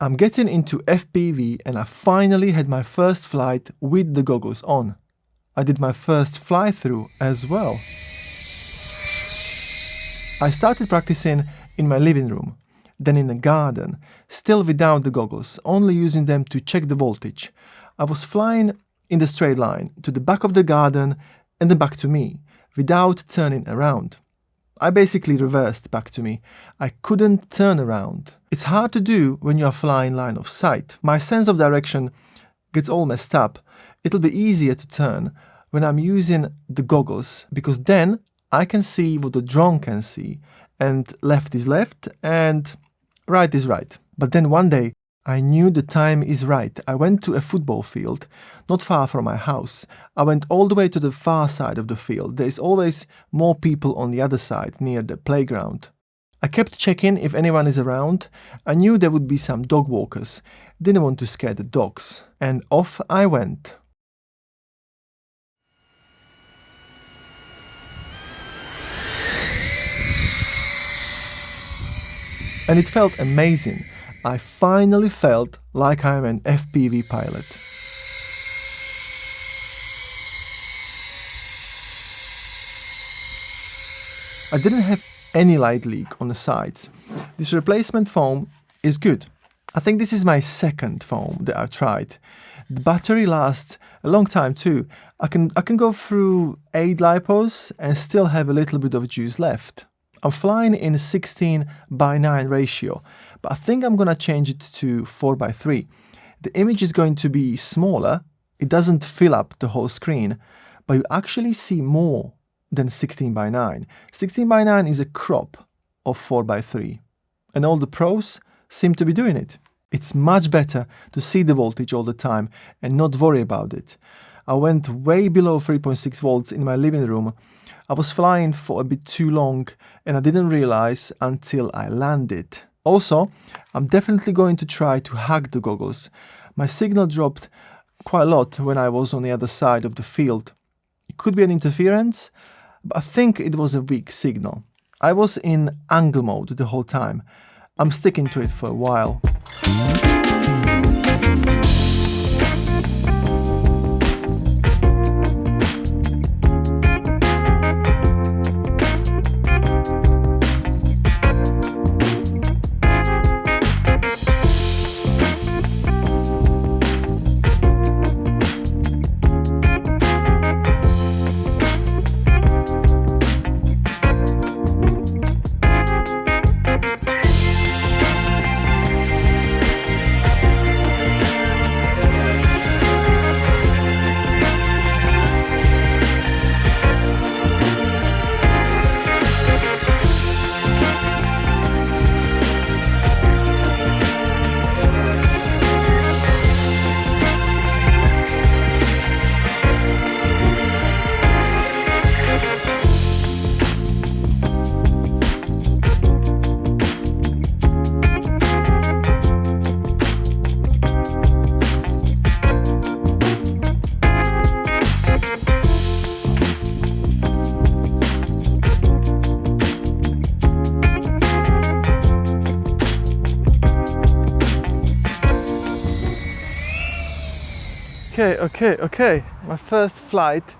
I'm getting into FPV and I finally had my first flight with the goggles on. I did my first fly-through as well. I started practicing in my living room, then in the garden, still without the goggles, only using them to check the voltage. I was flying in the straight line to the back of the garden and then back to me, without turning around. I basically reversed back to me. I couldn't turn around. It's hard to do when you are flying line of sight. My sense of direction gets all messed up. It'll be easier to turn when I'm using the goggles, because then I can see what the drone can see, and left is left and right is right. But then one day I knew the time is right. I went to a football field not far from my house. I went all the way to the far side of the field. There is always more people on the other side, near the playground. I kept checking if anyone is around. I knew there would be some dog walkers. Didn't want to scare the dogs. And off I went. And it felt amazing. I finally felt like I'm an FPV pilot. I didn't have any light leak on the sides. This replacement foam is good. I think this is my second foam that I've tried. The battery lasts a long time too. I can go through 8 lipos and still have a little bit of juice left. I'm flying in 16:9 ratio, but I think I'm gonna change it to 4:3. The image is going to be smaller. It doesn't fill up the whole screen, but you actually see more than 16:9. 16:9 is a crop of 4:3, and all the pros seem to be doing it. It's much better to see the voltage all the time and not worry about it. I went way below 3.6 volts in my living room. I was flying for a bit too long and I didn't realize until I landed. Also, I'm definitely going to try to hack the goggles. My signal dropped quite a lot when I was on the other side of the field. It could be an interference, but I think it was a weak signal. I was in angle mode the whole time. I'm sticking to it for a while. Okay. My first flight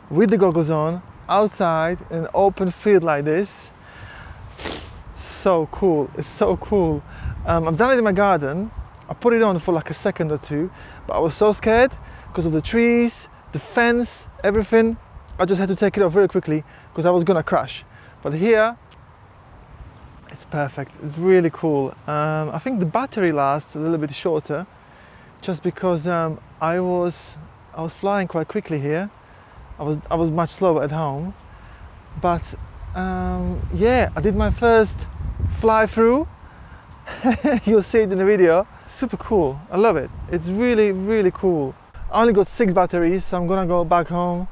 with the goggles on, outside, in an open field like this. So cool, it's so cool. I've done it in my garden. I put it on for like a second or two, but I was so scared because of the trees, the fence, everything. I just had to take it off very quickly because I was gonna crash. But here, it's perfect, it's really cool. I think the battery lasts a little bit shorter, just because I was flying quite quickly here. I was much slower at home, but yeah, I did my first fly through. You'll see it in the video. Super cool. I love it. It's really cool. I only got 6 batteries, so I'm gonna go back home.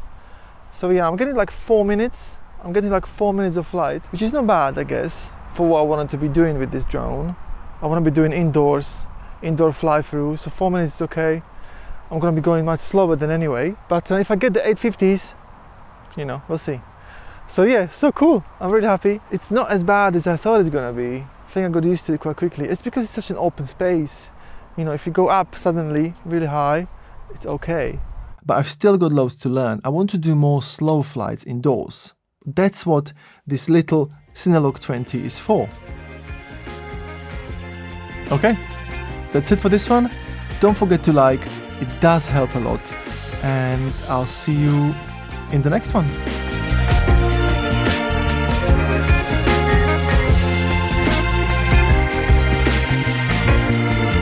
So yeah, I'm getting like 4 minutes. I'm getting like 4 minutes of flight, which is not bad, I guess, for what I wanted to be doing with this drone. I want to be doing indoor fly through, so 4 minutes is okay. I'm going to be going much slower than anyway, but if I get the 850s, you know, we'll see. So yeah, so cool. I'm really happy. It's not as bad as I thought it's going to be. I think I got used to it quite quickly. It's because it's such an open space. You know, if you go up suddenly really high, it's okay. But I've still got loads to learn. I want to do more slow flights indoors. That's what this little Cinelog 20 is for. Okay, that's it for this one. Don't forget to like, it does help a lot. And I'll see you in the next one.